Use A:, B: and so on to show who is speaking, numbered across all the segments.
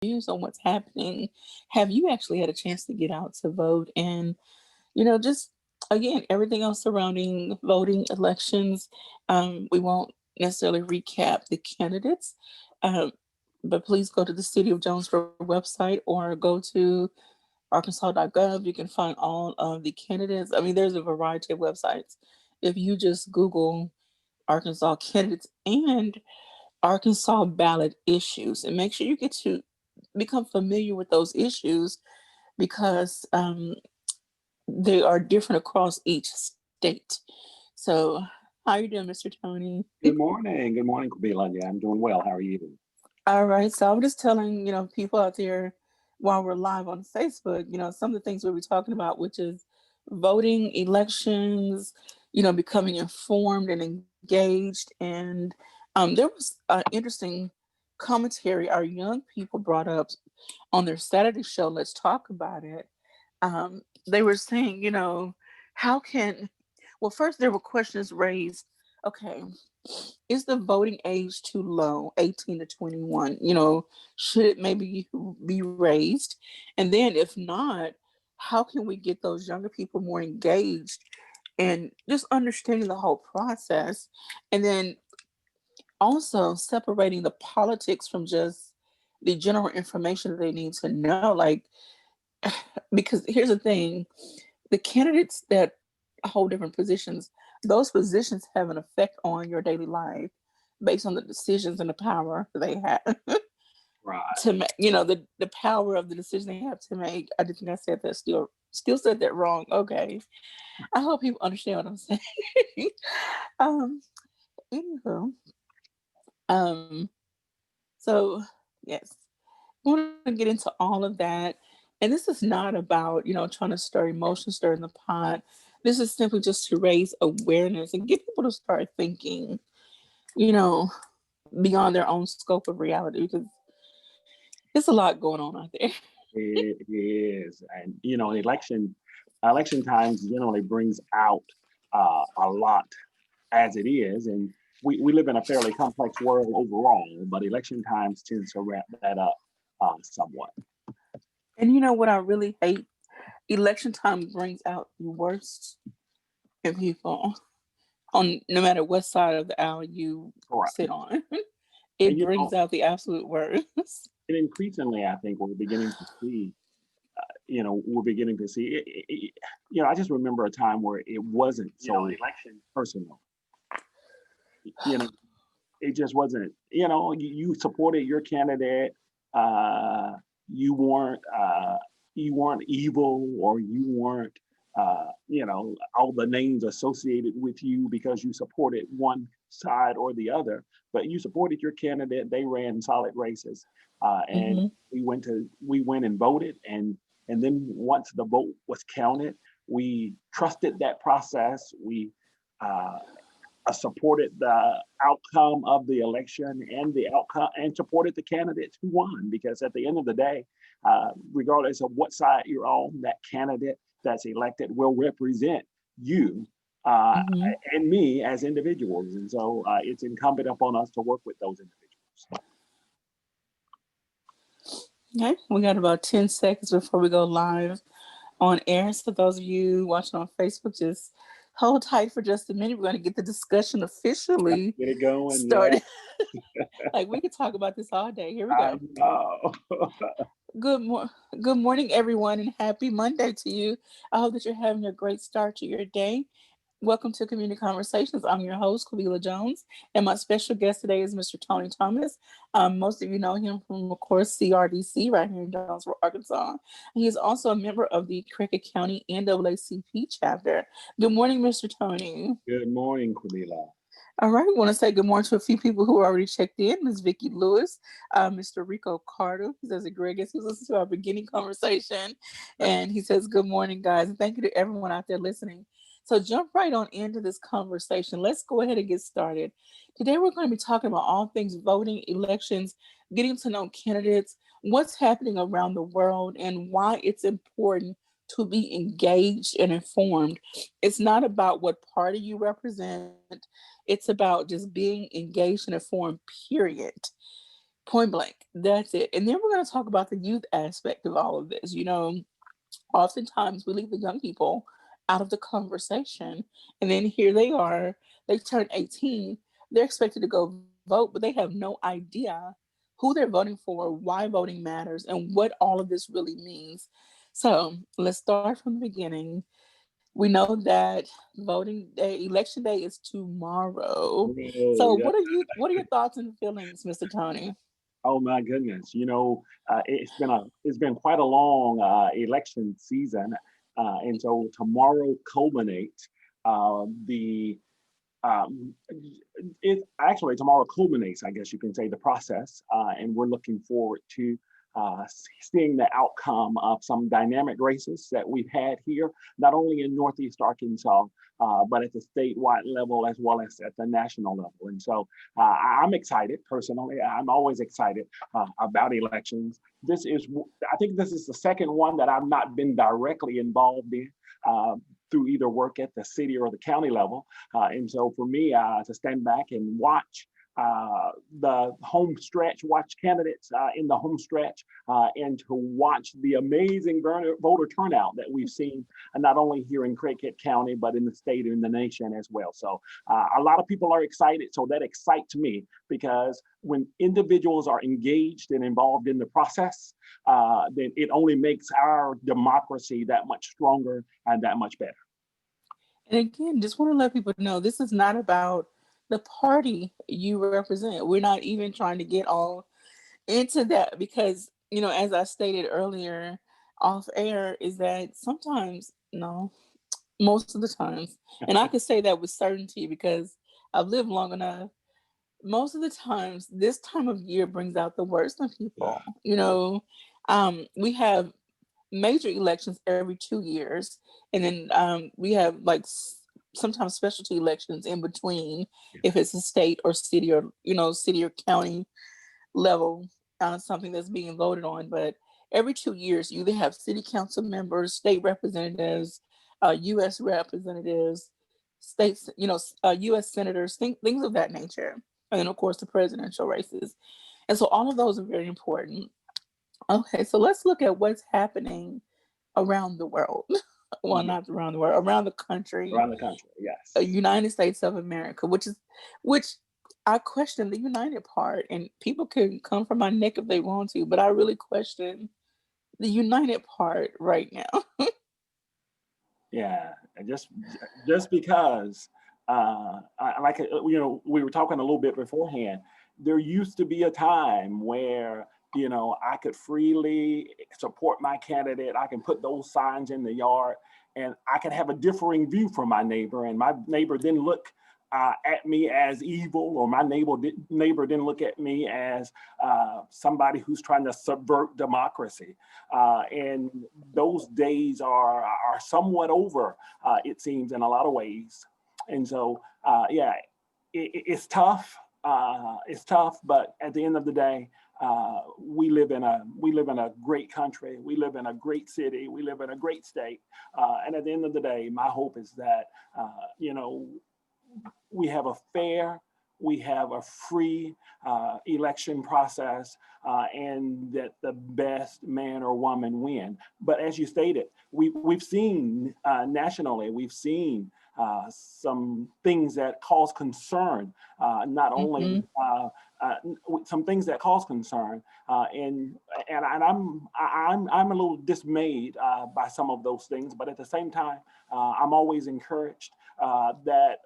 A: views on what's happening. Have you actually had a chance to get out to vote? And, just again, everything else surrounding voting, elections. We won't necessarily recap the candidates, um, but please go to the City of Jonesboro website or go to arkansas.gov. You can find all of the candidates. I mean, there's a variety of websites. If you just Google Arkansas candidates and Arkansas ballot issues, and make sure you get to become familiar with those issues because they are different across each state. So, how you doing, Mr. Tony?
B: Good morning. Good morning, Kabila. Yeah, I'm doing well. How are you?
A: All right. So I'm just telling, people out there while we're live on Facebook, some of the things we'll be talking about, which is voting, elections, becoming informed and engaged. And there was interesting commentary our young people brought up on their Saturday show. Let's talk about it. They were saying, how can, well, first there were questions raised. Okay, is the voting age too low, 18 to 21? Should it maybe be raised? And then if not, how can we get those younger people more engaged and just understanding the whole process? And then also separating the politics from just the general information that they need to know. Like, because here's the thing, the candidates that hold different positions, those positions have an effect on your daily life based on the decisions and the power they have
B: Right.
A: to make, the power of the decision they have to make. I didn't think I said that, still said that wrong. Okay. I hope people understand what I'm saying. um Anywho, um so yes, I want to get into all of that. And this is not about, trying to stir emotion, stir in the pot. This is simply just to raise awareness and get people to start thinking, you know, beyond their own scope of reality because it's a lot going on out there.
B: It is, and election times generally brings out a lot as it is, and we live in a fairly complex world overall, but election times tends to wrap that up somewhat.
A: And you know what I really hate? Election time brings out the worst in people on no matter what side of the aisle you
B: Correct.
A: sit on.
B: And
A: It brings out the absolute worst.
B: and increasingly, I think we're beginning to see. We're beginning to see. I just remember a time where it wasn't so election personal. You know, it just wasn't. You supported your candidate. Uh, you weren't. You weren't evil, or you weren't. All the names associated with you because you supported one side or the other, but you supported your candidate. They ran solid races, and
A: Hmm.
B: we went and voted, and then once the vote was counted, we trusted that process. We uh, supported the outcome of the election and the outcome and supported the candidates who won, because at the end of the day, regardless of what side you're on, that candidate that's elected will represent you uh,
A: Hmm.
B: and me as individuals, and so it's incumbent upon us to work with those individuals.
A: Okay, we got about 10 seconds before we go live on air. So those of you watching on Facebook, just hold tight for just a minute. We're going to get the discussion
B: Let's
A: officially
B: get it going. Yeah,
A: started. Like we could talk about this all day. Here we
B: I
A: go.
B: know.
A: Good mor- Good morning, everyone, and happy Monday to you. I hope that you're having a great start to your day. Welcome to Community Conversations. I'm your host, Kavila Jones, and my special guest today is Mr. Tony Thomas. Most of you know him from, of course, CRDC right here in Jonesboro, Arkansas. He is also a member of the Cricket County NAACP chapter. Good morning, Mr. Tony.
B: Good morning, Camila.
A: All right, we want to say good morning to a few people who already checked in. Ms. Vicki Lewis, Mr. Rico Carter. He says, Greg, guess who's listening to our beginning conversation? And he says, good morning, guys. And thank you to everyone out there listening. So jump right on into this conversation. Let's go ahead and get started. Today, we're going to be talking about all things voting, elections, getting to know candidates, what's happening around the world, and why it's important to be engaged and informed. It's not about what party you represent. It's about just being engaged and informed, period. Point blank. That's it. And then we're going to talk about the youth aspect of all of this. Oftentimes we leave the young people out of the conversation, and then here they are, they turn 18, they're expected to go vote, but they have no idea who they're voting for, why voting matters, and what all of this really means. So let's start from the beginning. We know that voting day, election day is tomorrow.
B: Oh,
A: So
B: yeah.
A: what are your thoughts and feelings, Mr. Tony?
B: Oh my goodness. It's been quite a long election season, and so tomorrow culminates the it actually tomorrow culminates, I guess you can say, the process, and we're looking forward to seeing the outcome of some dynamic races that we've had here, not only in Northeast Arkansas, but at the statewide level as well as at the national level. And so I'm excited personally. I'm always excited about elections. I think this is the second one that I've not been directly involved in. Through either work at the city or the county level. And so for me to stand back and watch the home stretch, watch candidates in the home stretch, and to watch the amazing voter turnout that we've seen, not only here in Craighead County, but in the state and in the nation as well. So a lot of people are excited. So that excites me because when individuals are engaged and involved in the process, then it only makes our democracy that much stronger and that much better.
A: And again, just want to let people know this is not about the party you represent. We're not even trying to get all into that because, as I stated earlier off air, is that sometimes, no, most of the times, and I can say that with certainty because I've lived long enough, most of the times, this time of year brings out the worst in
B: Yeah.
A: people. We have major elections every 2 years, and then we have like sometimes specialty elections in between, if it's a state or city or city or county level, something that's being voted on. But every 2 years, you either have city council members, state representatives, U.S. representatives, states, U.S. senators, things of that nature, and then of course the presidential races. And so all of those are very important. Okay, so let's look at what's happening around the world. Well,
B: Yeah.
A: not around the world, around the country,
B: Around the country, yes.
A: United States of America, which I question the united part, and people can come from my neck if they want to, but I really question the united part right now.
B: Yeah, and just because, we were talking a little bit beforehand. There used to be a time where I could freely support my candidate. I can put those signs in the yard, and I can have a differing view from my neighbor, and my neighbor didn't look at me as evil, or my neighbor didn't look at me as somebody who's trying to subvert democracy. And those days are somewhat over, it seems, in a lot of ways. And so, yeah, it's tough. It's tough, but at the end of the day, we live in a great country. We live in a great city. We live in a great state. And at the end of the day, my hope is that we have a fair, we have a free election process, and that the best man or woman win. But as you stated, we've seen nationally, we've seen some things that cause concern, not only
A: Mhm.
B: some things that cause concern, and I'm a little dismayed by some of those things, but at the same time, I'm always encouraged that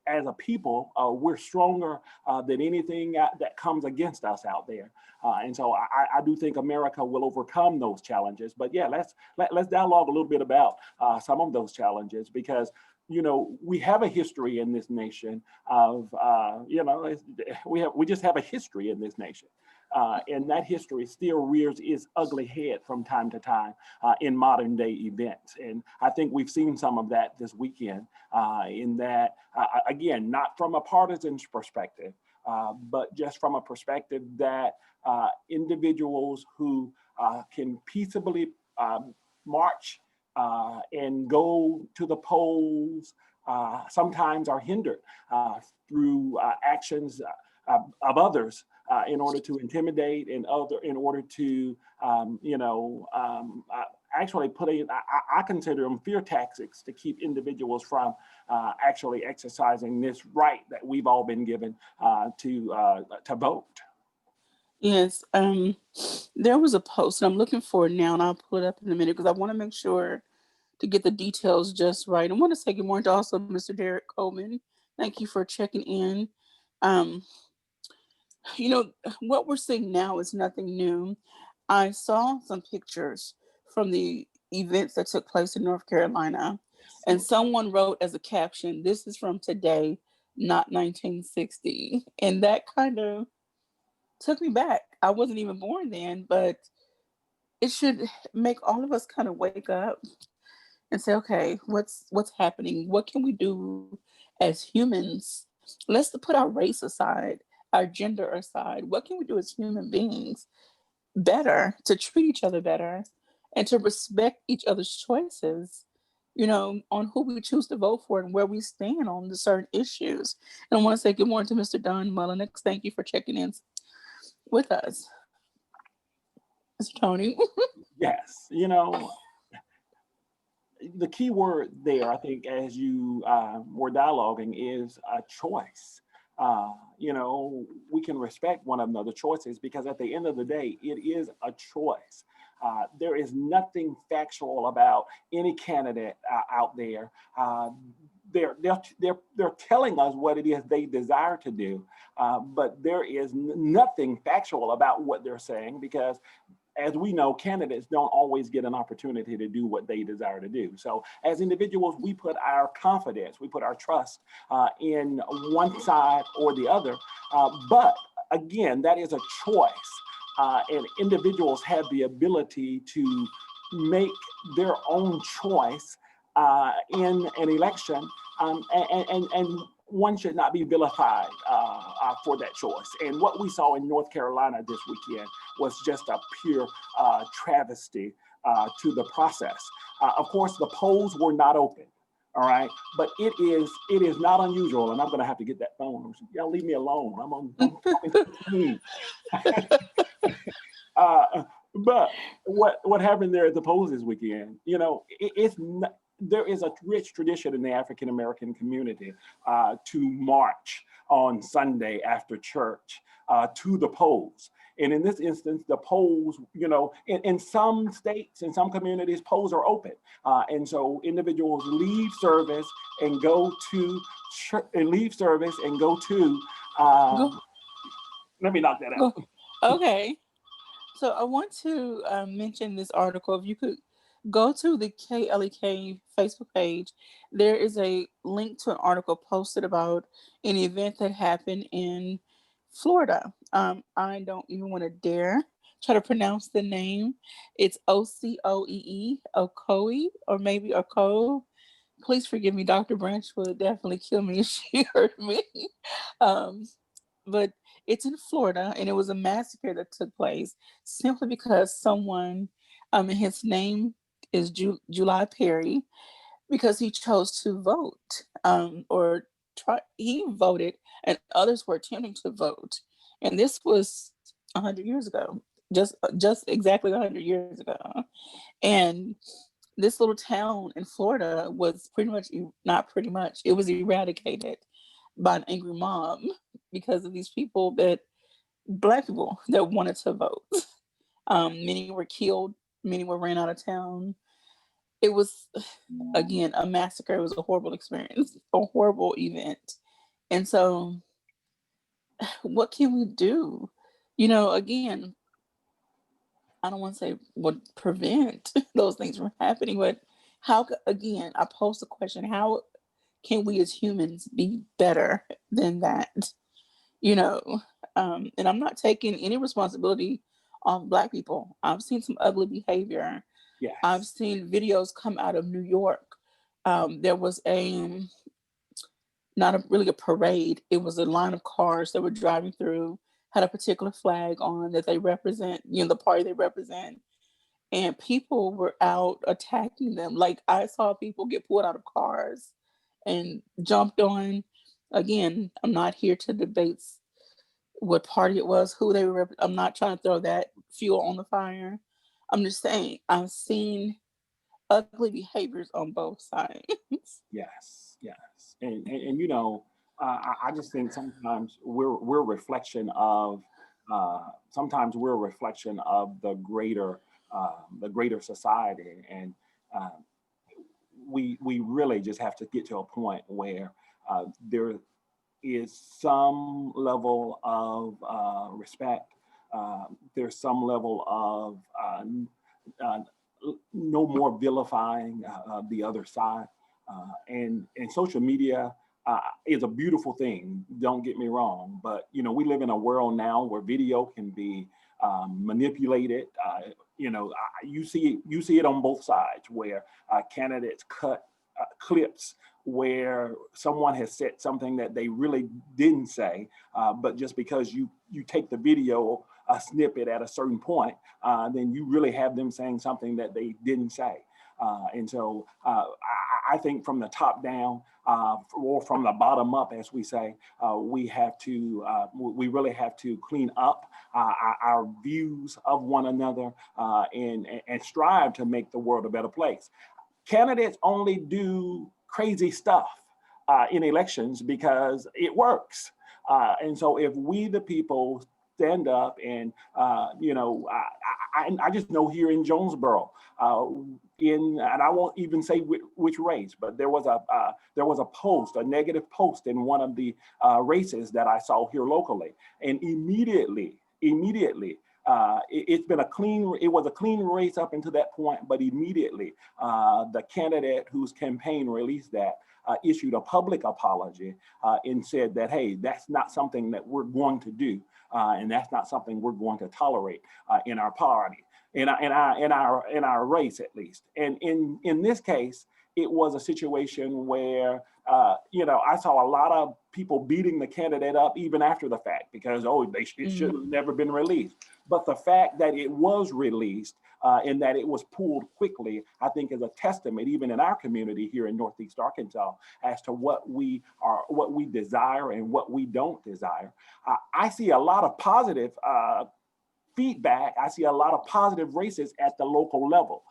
B: as a people, we're stronger than anything that comes against us out there. And so I do think America will overcome those challenges. But yeah, let's dialogue a little bit about some of those challenges, because we have a history in this nation of we just have a history in this nation. And that history still rears its ugly head from time to time in modern day events. And I think we've seen some of that this weekend, in that, again, not from a partisan perspective, but just from a perspective that individuals who can peaceably march and go to the polls sometimes are hindered through actions of others in order to intimidate and in order to actually I consider them fear tactics to keep individuals from actually exercising this right that we've all been given to vote.
A: Yes. There was a post, and I'm looking for it now, and I'll pull it up in a minute because I want to make sure to get the details just right. I want to say good morning to also Mr. Derek Coleman. Thank you for checking in. Um, you know, what we're seeing now is nothing new. I saw some pictures from the events that took place in North Carolina, and someone wrote as a caption, "This is from today, not 1960." And that kind of took me back. I wasn't even born then, but it should make all of us kind of wake up and say, okay, what's happening? What can we do as humans? Let's put our race aside, our gender aside. What can we do as human beings better to treat each other better and to respect each other's choices, on who we choose to vote for and where we stand on the certain issues. And I want to say good morning to Mr. Don Mullenix. Thank you for checking in with us. Mr. Tony.
B: Yes, the key word there, I think, as you were dialoguing, is a choice. We can respect one another's choices because at the end of the day, it is a choice. There is nothing factual about any candidate out there. They're telling us what it is they desire to do, but there is nothing factual about what they're saying because, as we know, candidates don't always get an opportunity to do what they desire to do. So as individuals, we put our confidence, we put our trust in one side or the other. But again, that is a choice. And individuals have the ability to make their own choice in an election. And one should not be vilified for that choice. And what we saw in North Carolina this weekend was just a pure travesty to the process. Of course, the polls were not open. All right, but it is not unusual, and I'm going to have to get that phone. Y'all leave me alone. I'm but what happened there at the polls this weekend? It's not, there is a rich tradition in the African American community to march on Sunday after church to the polls. And in this instance, the polls, in some states, in some communities, polls are open. And so individuals leave service and go to church, and leave service and go to, let me knock that out.
A: Okay. So I want to mention this article. If you could go to the KLEK Facebook page, there is a link to an article posted about an event that happened in Florida. I don't even want to dare try to pronounce the name. It's Ocoee, Ocoee, or maybe Oco. Please forgive me. Dr. Branch would definitely kill me if she heard me. Um, but it's in Florida, and it was a massacre that took place simply because someone, and his name is July Perry, because he chose to vote, he voted, and others were attempting to vote, and this was 100 years ago, just exactly 100 years ago, and this little town in Florida was pretty much, not pretty much, it was eradicated by an angry mob because of these people Black people that wanted to vote. Many were killed, many were ran out of town. It was, again, a massacre. It was a horrible experience, a horrible event. And so, what can we do? Again, I don't want to say would prevent those things from happening, but again, I pose the question, how can we as humans be better than that? you know and I'm not taking any responsibility on Black people. I've seen some ugly behavior.
B: Yes.
A: I've seen videos come out of New York. There was not really a parade, it was a line of cars that were driving through, had a particular flag on that they represent, the party they represent, and people were out attacking them. Like, I saw people get pulled out of cars and jumped on. Again, I'm not here to debate what party it was, who they were. I'm not trying to throw that fuel on the fire. I'm just saying I've seen ugly behaviors on both sides.
B: Yes, yes, and you know, I just think sometimes we're a reflection of sometimes we're a reflection of the greater society, and uh, we really just have to get to a point where there is some level of respect. There's some level of uh, no more vilifying the other side. And social media is a beautiful thing. Don't get me wrong, but you know we live in a world now where video can be manipulated. You know, you see it on both sides where candidates cut clips where someone has said something that they really didn't say, but just because you take the video a snippet at a certain point, then you really have them saying something that they didn't say. And so I think from the top down or from the bottom up, as we say, we really have to clean up our views of one another and strive to make the world a better place. Candidates only do crazy stuff in elections because it works. And so if we, the people, stand up and, I just know here in Jonesboro, and I won't even say which race, but there was a post, a negative post in one of the races that I saw here locally, and immediately, it was a clean race up until that point, but immediately the candidate whose campaign released that issued a public apology and said that, hey, that's not something that we're going to do, and that's not something we're going to tolerate in our party, in our race at least. And in this case, it was a situation where I saw a lot of people beating the candidate up even after the fact because it should have never been released. But the fact that it was released and that it was pulled quickly, I think is a testament, even in our community here in Northeast Arkansas, as to what we desire and what we don't desire. I see a lot of positive feedback. I see a lot of positive races at the local level.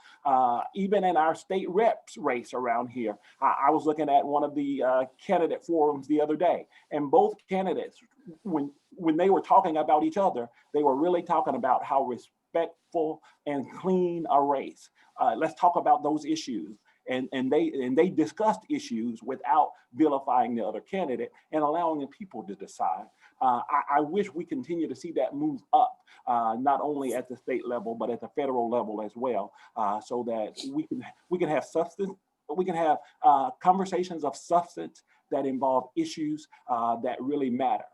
B: Even in our state reps race around here, I was looking at one of the candidate forums the other day, and both candidates, when they were talking about each other, they were really talking about how respectful and clean a race. Let's talk about those issues. And they discussed issues without vilifying the other candidate and allowing the people to decide. I wish we continue to see that move up, not only at the state level but at the federal level as well, so that we can have substance. We can have conversations of substance that involve issues that really matter.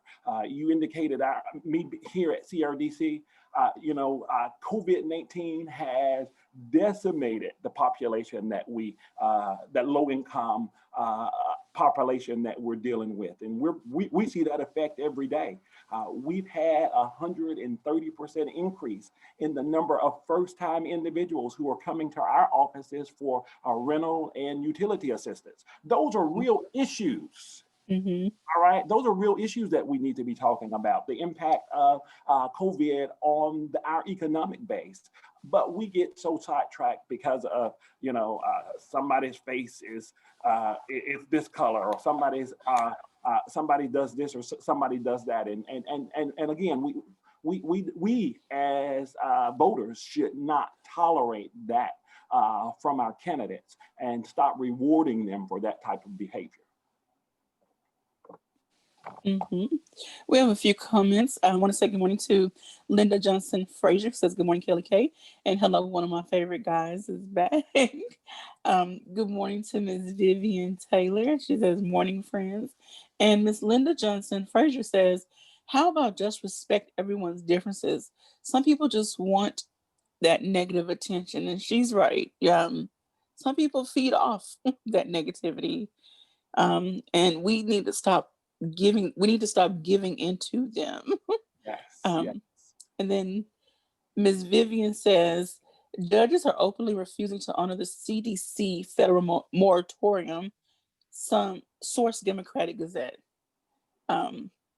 B: You indicated me here at CRDC. COVID-19 has decimated the population that low income population that we're dealing with, and we see that effect every day. We've had 130% increase in the number of first-time individuals who are coming to our offices for rental and utility assistance. Those are real issues.
A: Mm-hmm.
B: All right, those are real issues that we need to be talking about. The impact of COVID on our economic base, but we get so sidetracked because of somebody's face is this color, or somebody does this or somebody does that, and again we as voters should not tolerate that from our candidates and stop rewarding them for that type of behavior.
A: Mm-hmm. We have a few comments. I want to say good morning to Linda Johnson Frazier, says good morning, Kelly K. And hello, one of my favorite guys is back. Good morning to Miss Vivian Taylor. She says morning, friends. And Miss Linda Johnson Frazier says, how about just respect everyone's differences? Some people just want that negative attention, and she's right. Some people feed off that negativity, and we need to stop giving into them.
B: Yes.
A: Yes. And then Ms. Vivian says judges are openly refusing to honor the CDC federal moratorium. Some source Democratic Gazette.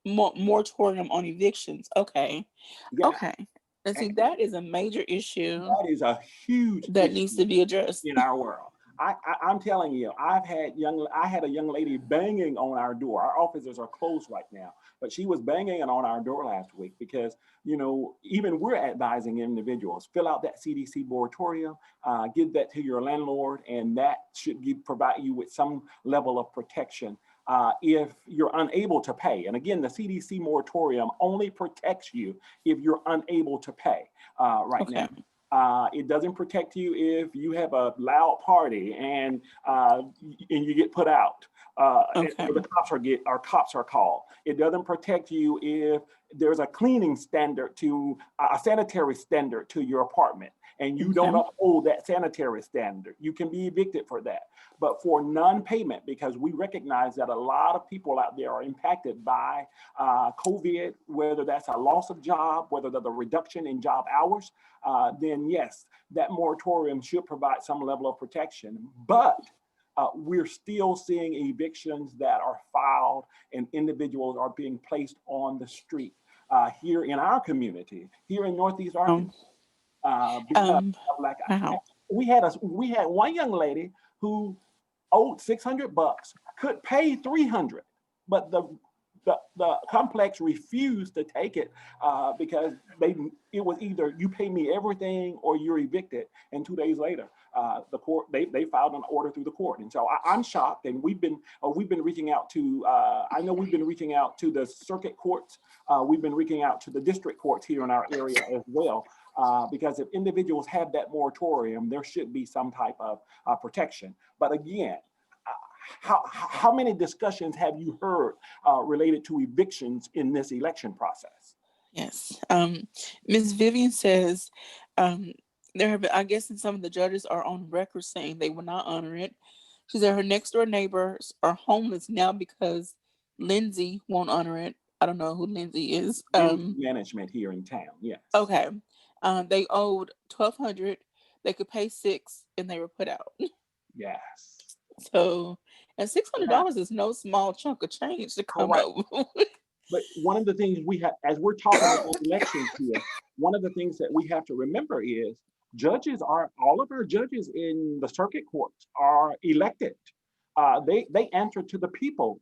A: moratorium on evictions. Okay.
B: Yeah,
A: Okay. And see, that is a major issue
B: that is a huge
A: that needs
B: issue
A: to be addressed.
B: in our world. I'm telling you, I had a young lady banging on our door. Our offices are closed right now, but she was banging on our door last week because, even we're advising individuals, fill out that CDC moratorium, give that to your landlord, and that should provide you with some level of protection if you're unable to pay. And again, the CDC moratorium only protects you if you're unable to pay right
A: Okay.
B: now. It doesn't protect you if you have a loud party and you get put out.
A: Okay.
B: The cops are called. It doesn't protect you if there's a cleaning standard to a sanitary standard to your apartment and you don't uphold that sanitary standard. You can be evicted for that. But for non-payment, because we recognize that a lot of people out there are impacted by COVID, whether that's a loss of job, whether there's a reduction in job hours, then yes, that moratorium should provide some level of protection. But we're still seeing evictions that are filed and individuals are being placed on the street here in our community, here in Northeast Arkansas. Because of lack of, we had one young lady who owed $600, could pay $300, but the complex refused to take it because it was either you pay me everything or you're evicted. And 2 days later, the court they filed an order through the court. And so I'm shocked. And we've been reaching out to I know we've been reaching out to the circuit courts. We've been reaching out to the district courts here in our area as well. Because if individuals have that moratorium, there should be some type of protection. But again, how many discussions have you heard related to evictions in this election process?
A: Yes. Ms. Vivian says there have been, I guess, and some of the judges are on record saying they will not honor it. She said her next door neighbors are homeless now because Lindsay won't honor it. I don't know who Lindsay is.
B: Management here in town. Yes.
A: Okay. They owed $1,200. They could pay $600, and they were put out.
B: Yes.
A: So, and $600 is no small chunk of change to come up.
B: But one of the things we have, as we're talking about elections here, one of the things that we have to remember is all of our judges in the circuit courts are elected. They answer to the people.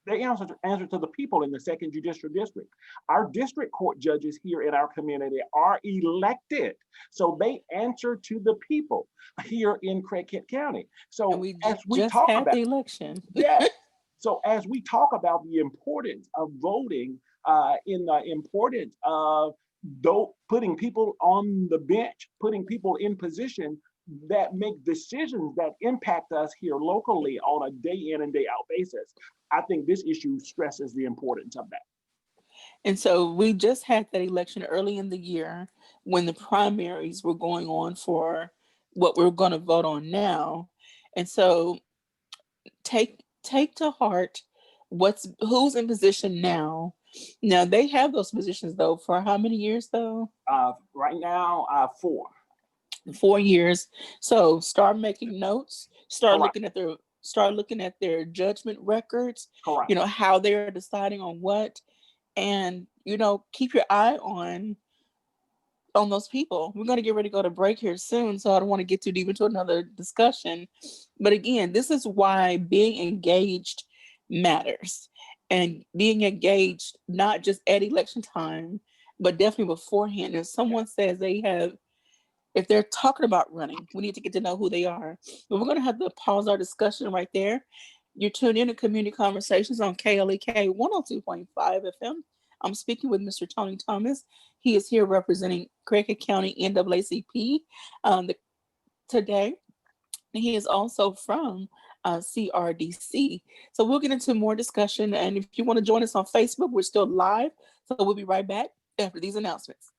B: They answer to the people in the second judicial district. Our district court judges here in our community are elected, so they answer to the people here in Craighead County. So as we
A: just
B: talk
A: had
B: about
A: the election,
B: so as we talk about the importance of voting, in the importance of putting people on the bench, putting people in position that make decisions that impact us here locally on a day in and day out basis, I think this issue stresses the importance of that.
A: And so we just had that election early in the year when the primaries were going on for what we're going to vote on now. And so take to heart who's in position now. Now they have those positions though for how many years though?
B: Right now,
A: 4 years. So start making notes, start
B: Correct.
A: looking at their judgment records.
B: Correct.
A: How they're deciding on what, and keep your eye on those people. We're going to get ready to go to break here soon, so I don't want to get too deep into another discussion. But again, this is why being engaged matters, and being engaged not just at election time, but definitely beforehand. If someone says if they're talking about running, we need to get to know who they are. But we're going to have to pause our discussion right there. You're tuned in to Community Conversations on KLEK 102.5 FM. I'm speaking with Mr. Tony Thomas. He is here representing Craighead County NAACP today. He is also from CRDC. So we'll get into more discussion. And if you want to join us on Facebook, we're still live. So we'll be right back after these announcements.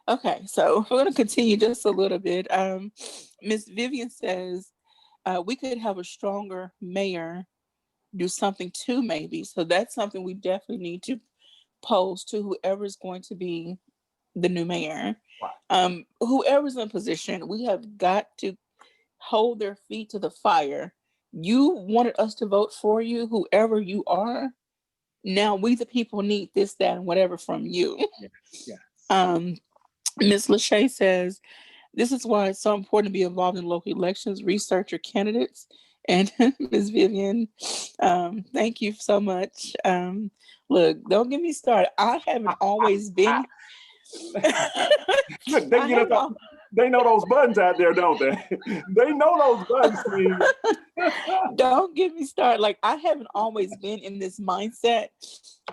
A: Okay, so we're going to continue just a little bit. Ms. Vivian says we could have a stronger mayor do something too, maybe. So that's something we definitely need to pose to whoever's going to be the new mayor. Whoever's in position, we have got to hold their feet to the fire. You wanted us to vote for you, whoever you are. Now we the people need this, that, and whatever from you.
B: Yes, yes.
A: Ms. Lachey says, this is why it's so important to be involved in local elections, research your candidates. And Ms. Vivian, thank you so much. Look, don't get me started. I haven't always been.
B: Look, they know those buttons out there, don't they? They know those buttons, Steve.
A: Don't get me started. Like, I haven't always been in this mindset.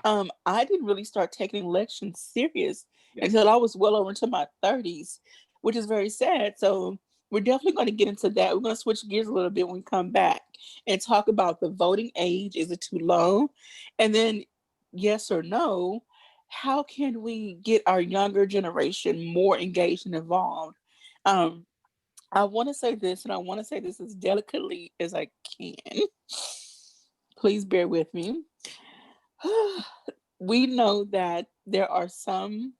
A: I didn't really start taking elections serious until I was well over into my 30s, which is very sad. So we're definitely going to get into that. We're going to switch gears a little bit when we come back and talk about the voting age. Is it too low? And then, yes or no, how can we get our younger generation more engaged and involved? I want to say this, and I want to say this as delicately as I can. Please bear with me. We know that there are some,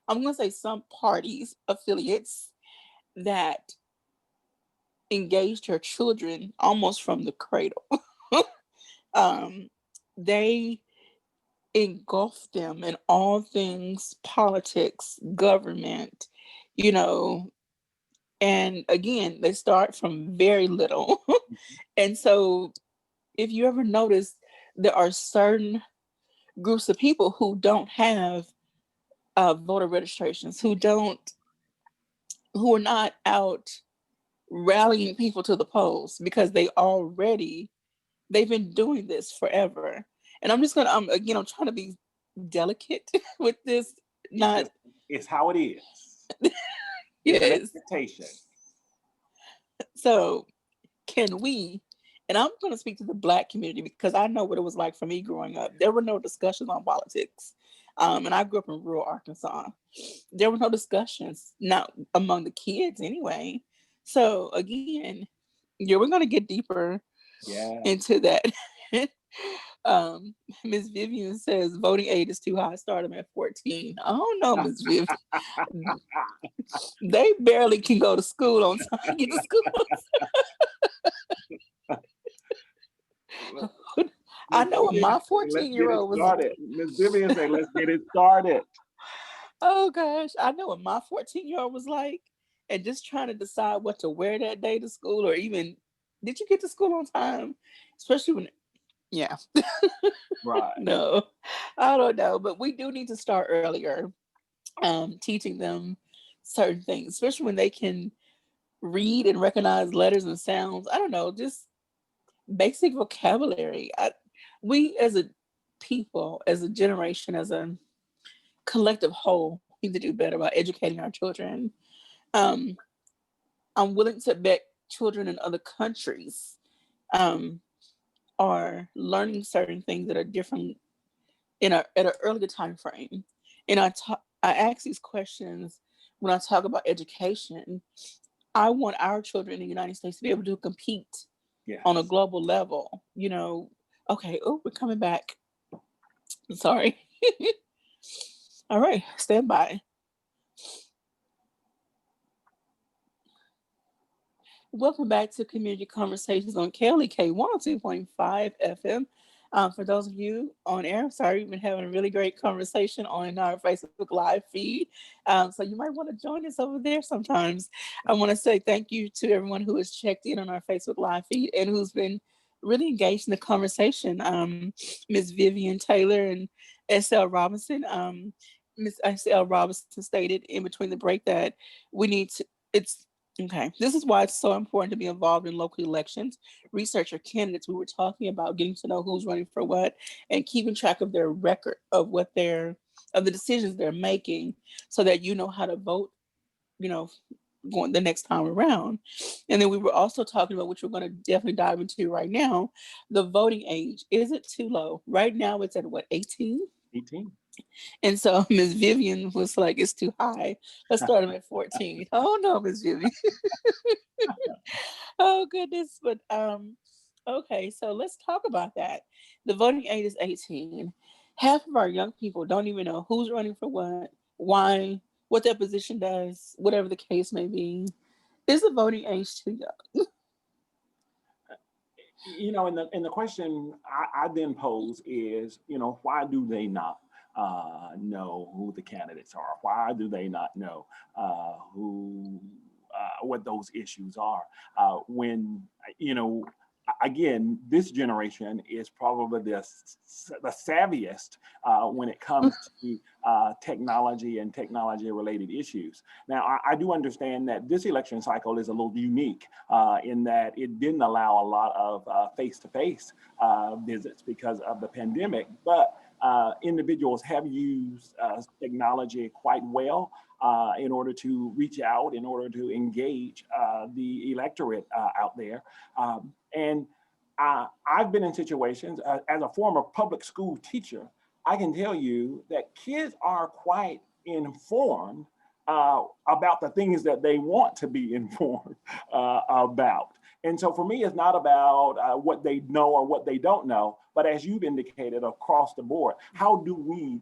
A: I'm going to say some parties, affiliates that engage their children almost from the cradle. They engulf them in all things politics, government, you know, and again, they start from very little. And so if you ever notice, there are certain groups of people who don't have voter registrations, who are not out rallying people to the polls because they've been doing this forever. And I'm just gonna, I'm trying to be delicate with this.
B: It's how it is.
A: Yes.
B: It's an expectation.
A: So can we, and I'm going to speak to the Black community because I know what it was like for me growing up. There were no discussions on politics. And I grew up in rural Arkansas. There were no discussions, not among the kids anyway. So again, we're going to get deeper into that. Ms. Vivian says voting age is too high. Start them at 14. I don't know, Ms. Vivian. They barely can go to school on time. Get to school on time. I know when my 14-year-old was.
B: Ms. Vivian said, let's get it started.
A: Oh gosh, I know what my 14-year-old was like, and just trying to decide what to wear that day to school, or even did you get to school on time? Especially when, yeah.
B: Right.
A: No, I don't know, but we do need to start earlier, teaching them certain things, especially when they can read and recognize letters and sounds. I don't know, just basic vocabulary. We as a people, as a generation, as a collective whole, need to do better about educating our children. I'm willing to bet children in other countries are learning certain things that are different at an earlier time frame. And I ask these questions when I talk about education. I want our children in the United States to be able to compete on a global level. Okay, we're coming back. Sorry. All right, stand by. Welcome back to Community Conversations on KLEK 102.5 FM. For those of you on air, sorry, we've been having a really great conversation on our Facebook Live feed. So you might want to join us over there sometimes. I want to say thank you to everyone who has checked in on our Facebook Live feed and who's been really engaged in the conversation. Ms. Vivian Taylor and S.L. Robinson. Ms. S.L. Robinson stated in between the break that we need to, okay, this is why it's so important to be involved in local elections, research your candidates. We were talking about getting to know who's running for what and keeping track of their record of of the decisions they're making so that you know how to vote, going the next time around. And then we were also talking about, which we're going to definitely dive into right now, the voting age. Is it too low? Right now it's at what, 18?
B: 18.
A: And so Ms. Vivian was like, it's too high. Let's start them at 14. Oh no, Ms. Vivian. Oh goodness. But okay, so let's talk about that. The voting age is 18. Half of our young people don't even know who's running for what, why, what their position does, whatever the case may be. Is the voting age too young?
B: And the question I then pose is, why do they not know who the candidates are? Why do they not know who what those issues are? When you know, again, this generation is probably the savviest when it comes to technology and technology related issues. Now, I do understand that this election cycle is a little unique in that it didn't allow a lot of face-to-face visits because of the pandemic, but individuals have used technology quite well in order to reach out, in order to engage the electorate out there. And I've been in situations as a former public school teacher, I can tell you that kids are quite informed about the things that they want to be informed about. And so for me, it's not about what they know or what they don't know, but as you've indicated across the board, how do we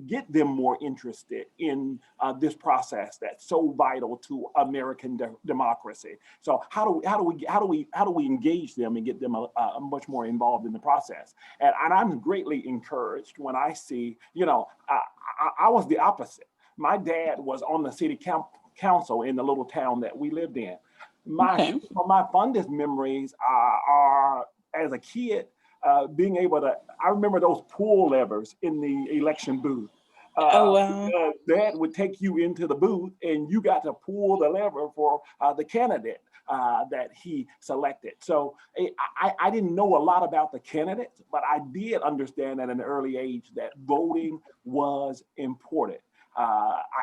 B: get them more interested in this process that's so vital to American democracy? So how do we engage them and get them much more involved in the process? And I'm greatly encouraged when I see, I was the opposite. My dad was on the city council in the little town that we lived in. My fondest memories are as a kid, being able to, I remember those pull levers in the election booth.
A: Oh, wow.
B: Dad would take you into the booth and you got to pull the lever for the candidate that he selected. So I didn't know a lot about the candidates, but I did understand at an early age that voting was important.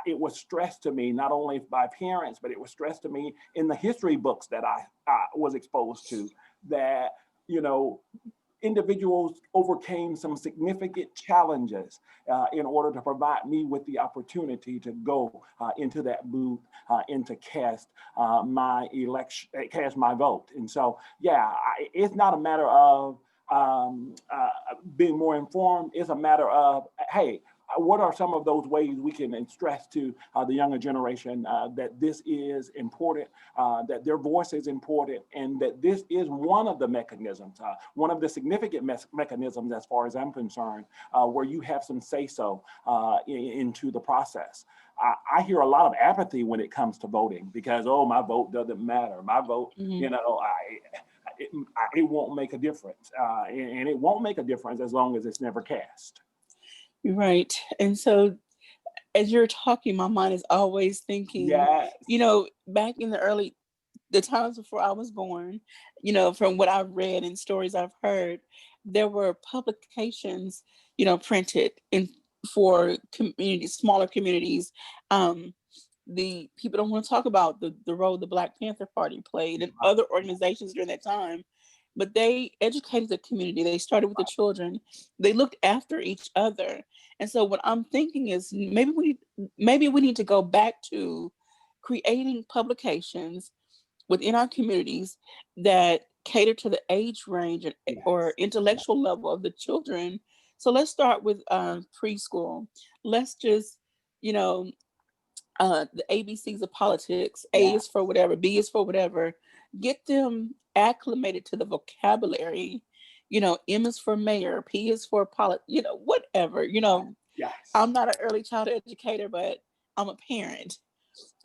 B: It was stressed to me, not only by parents, but it was stressed to me in the history books that I was exposed to, that, individuals overcame some significant challenges in order to provide me with the opportunity to go into that booth and to cast cast my vote. And so, it's not a matter of being more informed. It's a matter of, hey, what are some of those ways we can stress to the younger generation that this is important, that their voice is important, and that this is one of the mechanisms, one of the significant mechanisms, as far as I'm concerned, where you have some say-so into the process. I hear a lot of apathy when it comes to voting because, oh, my vote doesn't matter. My vote, it won't make a difference. And it won't make a difference as long as it's never cast.
A: Right. And so as you're talking, my mind is always thinking,
B: Yes.
A: back in the times before I was born, from what I've read and stories I've heard, there were publications, printed for communities, smaller communities. The people don't want to talk about the role the Black Panther Party played and other organizations during that time, but they educated the community. They started with the children. They looked after each other. And so what I'm thinking is maybe we need to go back to creating publications within our communities that cater to the age range or intellectual level of the children. So let's start with preschool. Let's just, the ABCs of politics. A is for whatever, B is for whatever. Get them acclimated to the vocabulary. M is for mayor, P is for whatever. I'm not an early childhood educator, but I'm a parent.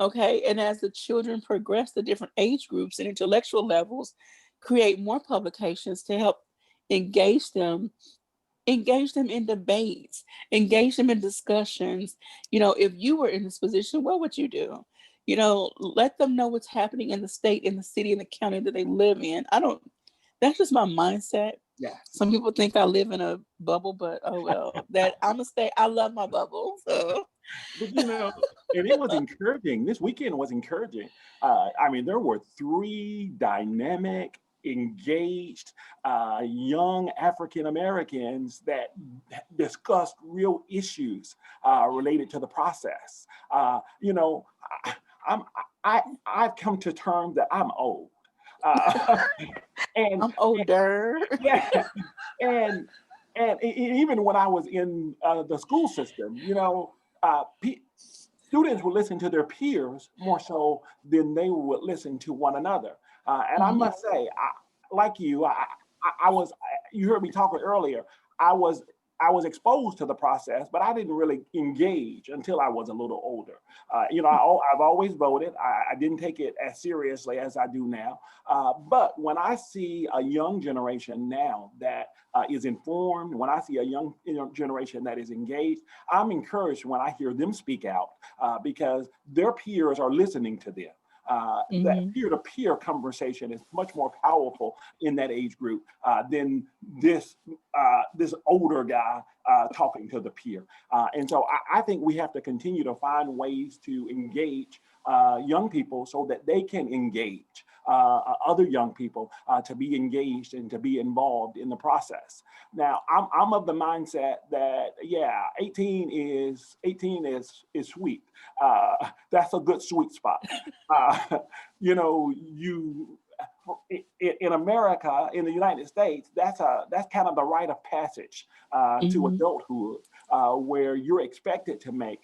A: Okay. And as the children progress the different age groups and intellectual levels, create more publications to help engage them in debates, engage them in discussions. If you were in this position, what would you do? Let them know what's happening in the state, in the city, in the county that they live in. That's just my mindset.
B: Yeah.
A: Some people think I live in a bubble, but oh well, that I'm gonna stay. I love my bubble. So.
B: But and it was encouraging. This weekend was encouraging. There were 3 dynamic, engaged young African Americans that discussed real issues related to the process. I've come to terms that I'm old. And
A: I'm older.
B: And even when I was in the school system, students would listen to their peers more so than they would listen to one another. And I must say, like you, I was, you heard me talking earlier. I was, I was exposed to the process, but I didn't really engage until I was a little older. I've always voted. I didn't take it as seriously as I do now. But when I see a young generation now that is informed, when I see a young generation that is engaged, I'm encouraged when I hear them speak out because their peers are listening to them. That
A: Hmm.
B: peer-to-peer conversation is much more powerful in that age group than this older guy talking to the peer. And so I think we have to continue to find ways to engage young people so that they can engage other young people to be engaged and to be involved in the process. Now, I'm of the mindset that yeah, 18 is sweet. That's a good sweet spot. Uh, you in America, in the United States, that's kind of the rite of passage to
A: Hmm.
B: adulthood, where you're expected to make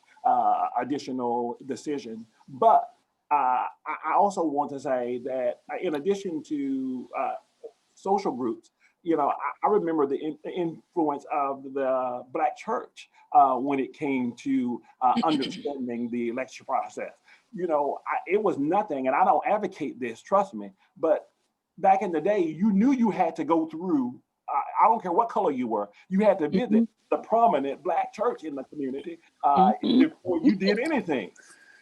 B: additional decisions. But I also want to say that in addition to social groups, I remember the influence of the Black church when it came to understanding the election process. It was nothing, and I don't advocate this, trust me, but back in the day, you knew you had to go through, I don't care what color you were, you had to visit
A: Hmm.
B: the prominent Black church in the community
A: Hmm.
B: before you did anything.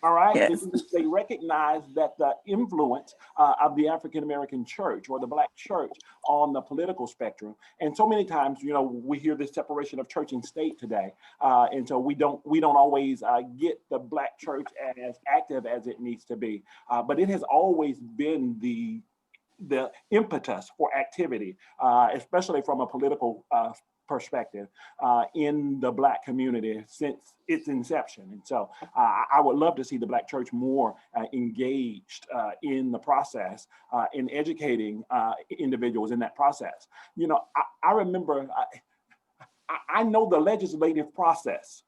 B: All right,
A: Yes.
B: because they recognized that the influence of the African American church or the Black church on the political spectrum, and so many times, we hear this separation of church and state today, and so we don't always get the Black church as active as it needs to be, but it has always been the impetus for activity, especially from a political perspective in the Black community since its inception. And so I would love to see the Black church more engaged in the process, in educating individuals in that process. I remember, I know the legislative process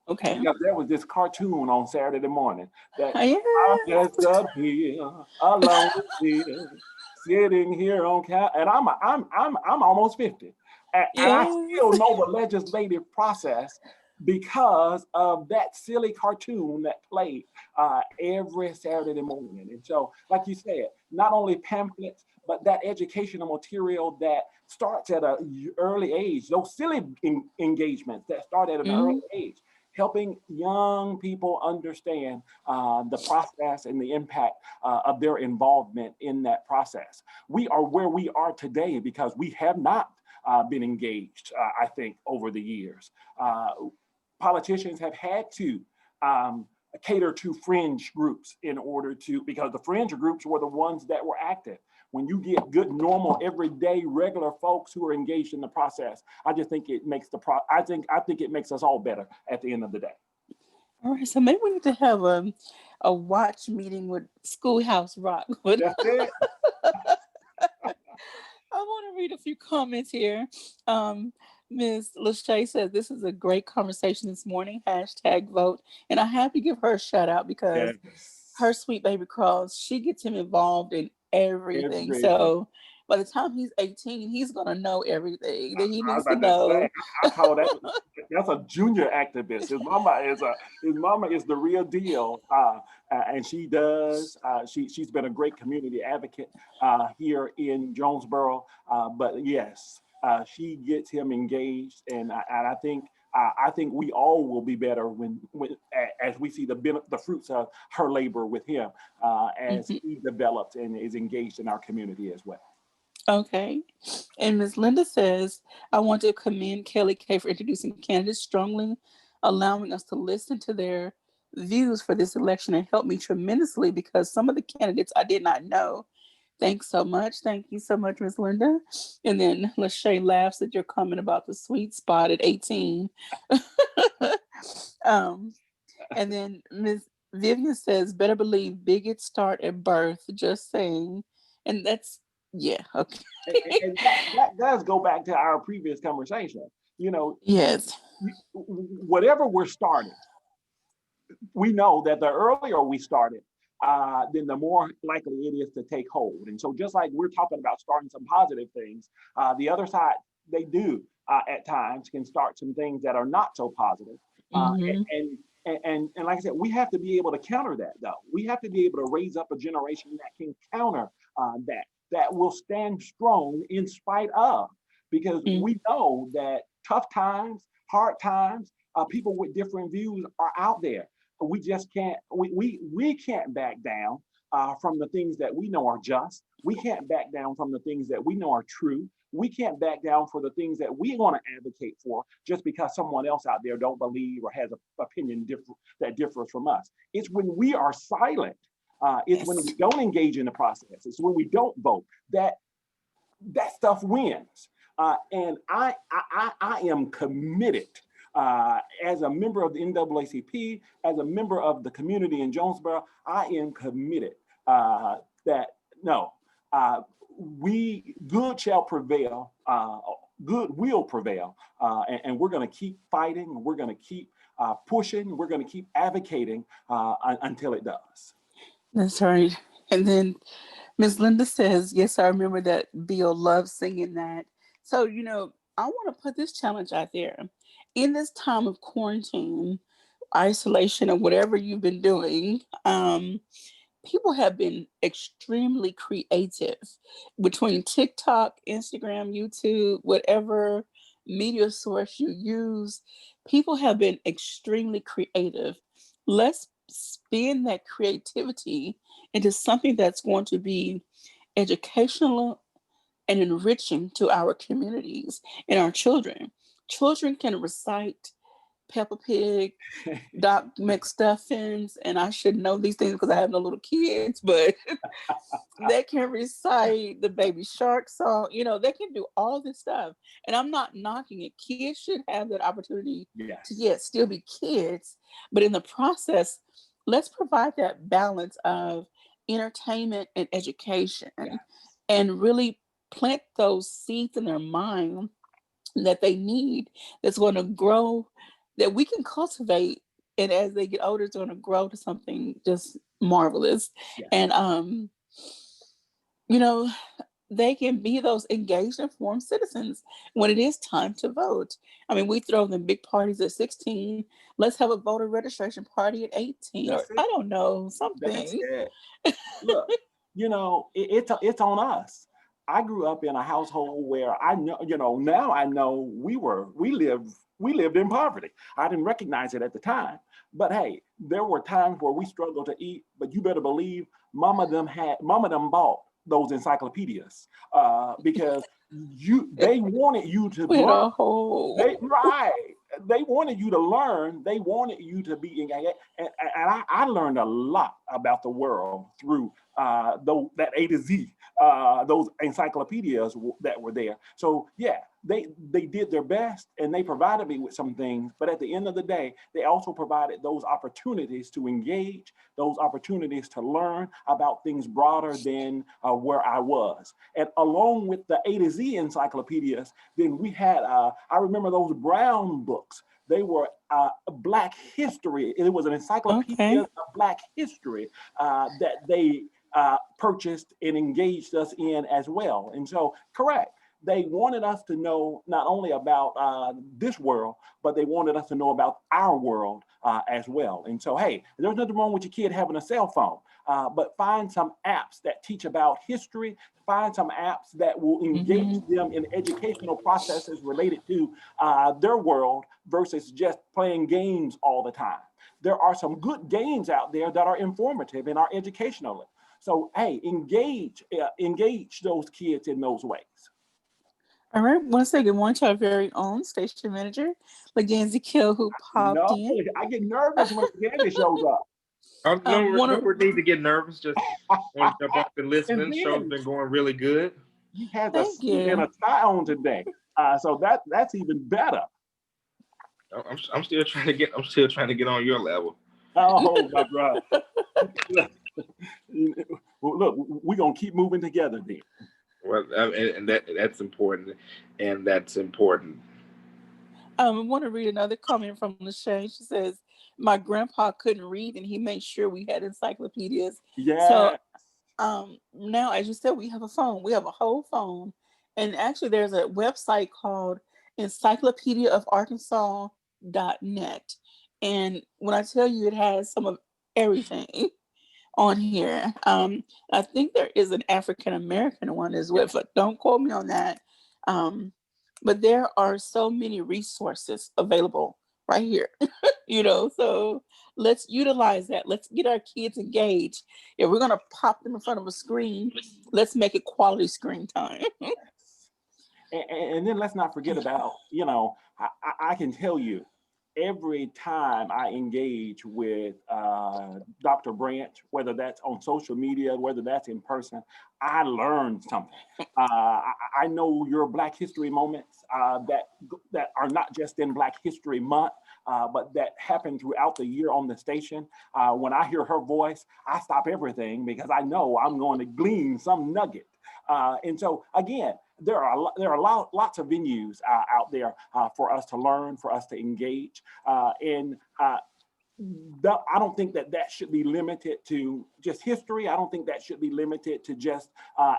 A: Okay.
B: because there was this cartoon on Saturday morning that
A: Yeah.
B: I'm just up here alone with you, sitting here on count, and I'm almost 50, and I
A: Yes.
B: still know the legislative process because of that silly cartoon that played every Saturday morning. And so, like you said, not only pamphlets, but that educational material that starts at an early age, those silly engagements that start at an early
A: Hmm.
B: age, helping young people understand the process and the impact of their involvement in that process. We are where we are today because we have not been engaged, I think, over the years. Politicians have had to cater to fringe groups in order to, because the fringe groups were the ones that were active. When you get good, normal, everyday, regular folks who are engaged in the process, I just think it makes I think it makes us all better at the end of the day.
A: All right. So maybe we need to have a watch meeting with Schoolhouse Rock.
B: That's it.
A: I want to read a few comments here. Um, Ms. Lachey says this is a great conversation this morning. Hashtag vote, and I have to give her a shout out because her
B: Yes.
A: sweet baby Cross, she gets him involved in everything.
B: Everything.
A: So by the time he's 18, he's gonna know everything that he
B: I was
A: needs to
B: about to say,
A: know.
B: I call that that's a junior activist. His mama is the real deal, and she's been a great community advocate here in Jonesboro. But yes, she gets him engaged, and I think we all will be better as we see the fruits of her labor with him as
A: Mhm.
B: he develops and is engaged in our community as well.
A: Okay. And Ms. Linda says, I want to commend Kelly Kay for introducing candidates strongly, allowing us to listen to their views for this election and helped me tremendously because some of the candidates I did not know. Thanks so much. Thank you so much, Ms. Linda. And then Lachey laughs at your comment about the sweet spot at 18. um, and then Ms. Vivian says, better believe bigots start at birth. Just saying. And that's, yeah, okay.
B: And that does go back to our previous conversation. You know,
A: Yes.
B: whatever we're starting, we know that the earlier we started, then the more likely it is to take hold. And so just like we're talking about starting some positive things, the other side, they do at times can start some things that are not so positive.
A: Mm-hmm.
B: And like I said, we have to be able to counter that, though. We have to be able to raise up a generation that can counter that will stand strong in spite of, because we know that tough times, hard times, people with different views are out there. We just can't, we can't back down from the things that we know are just. We can't back down from the things that we know are true. We can't back down for the things that we want to advocate for just because someone else out there don't believe or has an opinion that differs from us. It's when we are silent, it's when we don't engage in the process, it's when we don't vote that stuff wins. And I am committed as a member of the NAACP, as a member of the community in Jonesboro. I am committed that no, good shall prevail, good will prevail, and we're going to keep fighting. We're going to keep pushing. We're going to keep advocating until it does.
A: That's right. And then Miss Linda says, yes, I remember that Bill loved singing that. So, I want to put this challenge out there. In this time of quarantine, isolation, or whatever you've been doing, people have been extremely creative between TikTok, Instagram, YouTube, whatever media source you use. People have been extremely creative. Let's spin that creativity into something that's going to be educational and enriching to our communities and our children. Children can recite Peppa Pig, Doc McStuffins, and I should know these things because I have no little kids, but they can recite the Baby Shark song. They can do all this stuff. And I'm not knocking it. Kids should have that opportunity to, yes, still be kids. But in the process, let's provide that balance of entertainment and education and really plant those seeds in their mind that they need, that's going to grow, that we can cultivate, and as they get older, it's going to grow to something just marvelous. And they can be those engaged, informed citizens when it is time to vote. I mean, we throw them big parties at 16. Let's have a voter registration party at 18, or I don't know, something.
B: Look, it's on us. I grew up in a household where I know, now I know we lived in poverty. I didn't recognize it at the time. But hey, there were times where we struggled to eat, but you better believe mama them bought those encyclopedias because they wanted you to learn. They wanted you to learn. They wanted you to be engaged. And I learned a lot about the world through that A to Z, those encyclopedias that were there. So yeah, they did their best and they provided me with some things. But at the end of the day, they also provided those opportunities to engage, those opportunities to learn about things broader than where I was. And along with the A to Z encyclopedias, then we had, I remember those brown books. They were Black history. It was an encyclopedia of Black history that they purchased and engaged us in as well. And so, correct. They wanted us to know not only about this world, but they wanted us to know about our world as well. And so, hey, there's nothing wrong with your kid having a cell phone, but find some apps that teach about history, find some apps that will engage them in educational processes related to their world versus just playing games all the time. There are some good games out there that are informative and are educational. So, hey, engage those kids in those ways.
A: All right, want to say good morning to our very own station manager, Leganzi Kill, who popped in.
B: I get nervous when Leganzi shows up.
C: No need to get nervous. Just want to jump up and listen. The show's been going really good.
B: He has a suit and a tie on today, so that's even better.
C: I'm still trying to get. I'm still trying to get on your level.
B: Oh my brother! Look, we're gonna keep moving together then.
C: Well, and that's important, and that's important.
A: I want to read another comment from Lachey. She says, my grandpa couldn't read, and he made sure we had encyclopedias.
B: Yeah.
A: So now, as you said, we have a phone. We have a whole phone, and actually, there's a website called encyclopediaofarkansas.net. And when I tell you, it has some of everything on here. I think there is an African American one as well, but don't quote me on that. But there are so many resources available right here, so let's utilize that. Let's get our kids engaged. If we're going to pop them in front of a screen, let's make it quality screen time.
B: And then let's not forget about, I can tell you, every time I engage with Dr. Branch, whether that's on social media, whether that's in person, I learn something. I know your Black History moments that are not just in Black History Month, but that happen throughout the year on the station. When I hear her voice, I stop everything because I know I'm going to glean some nugget. And so again, there are lots of venues out there for us to learn, for us to engage, and I don't think that should be limited to just history. I don't think that should be limited to just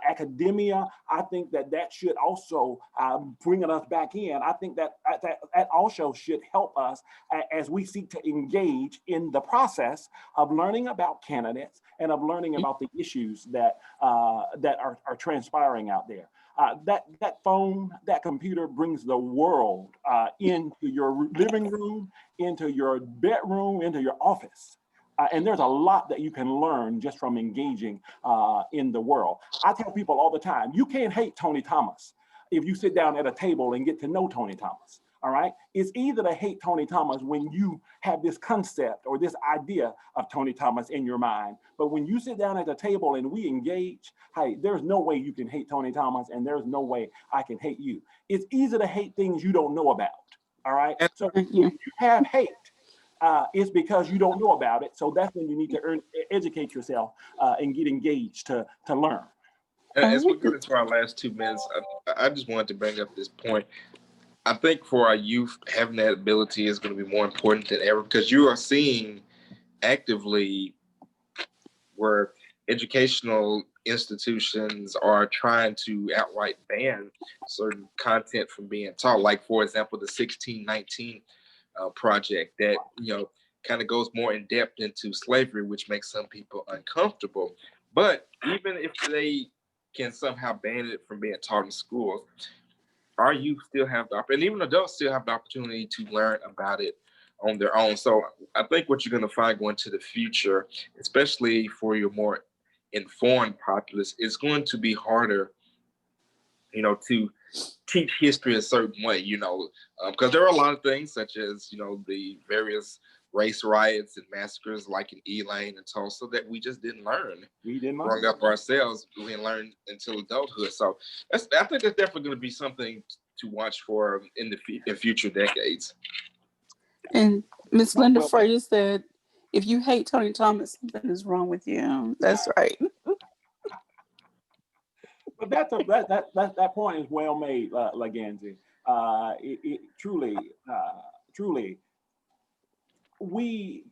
B: academia. I think that should also bring us back in. I think that also should help us as we seek to engage in the process of learning about candidates and of learning about the issues that are transpiring out there. That phone, that computer brings the world into your living room, into your bedroom, into your office. And there's a lot that you can learn just from engaging in the world. I tell people all the time, you can't hate Tony Thomas if you sit down at a table and get to know Tony Thomas. All right. It's easy to hate Tony Thomas when you have this concept or this idea of Tony Thomas in your mind. But when you sit down at the table and we engage, hey, there's no way you can hate Tony Thomas, and there's no way I can hate you. It's easy to hate things you don't know about. All right. So if you have hate, it's because you don't know about it. So that's when you need to educate yourself and get engaged to learn.
C: As we get into our last 2 minutes, I just wanted to bring up this point. I think for our youth, having that ability is going to be more important than ever, because you are seeing actively where educational institutions are trying to outright ban certain content from being taught. Like, for example, the 1619 project that, kind of goes more in depth into slavery, which makes some people uncomfortable. But even if they can somehow ban it from being taught in schools, our youth still have the opportunity, and even adults still have the opportunity to learn about it on their own. So I think what you're going to find going to the future, especially for your more informed populace, is going to be harder, to teach history a certain way, because there are a lot of things such as, the various race riots and massacres like in Elaine and Tulsa that we just didn't learn.
B: We didn't
C: growing up ourselves. We didn't learn until adulthood. So I think that's definitely going to be something to watch for in future decades.
A: And Miss Linda Frazier said, if you hate Tony Thomas, something is wrong with you. That's right.
B: But that point is well made, Laganzi. It truly, we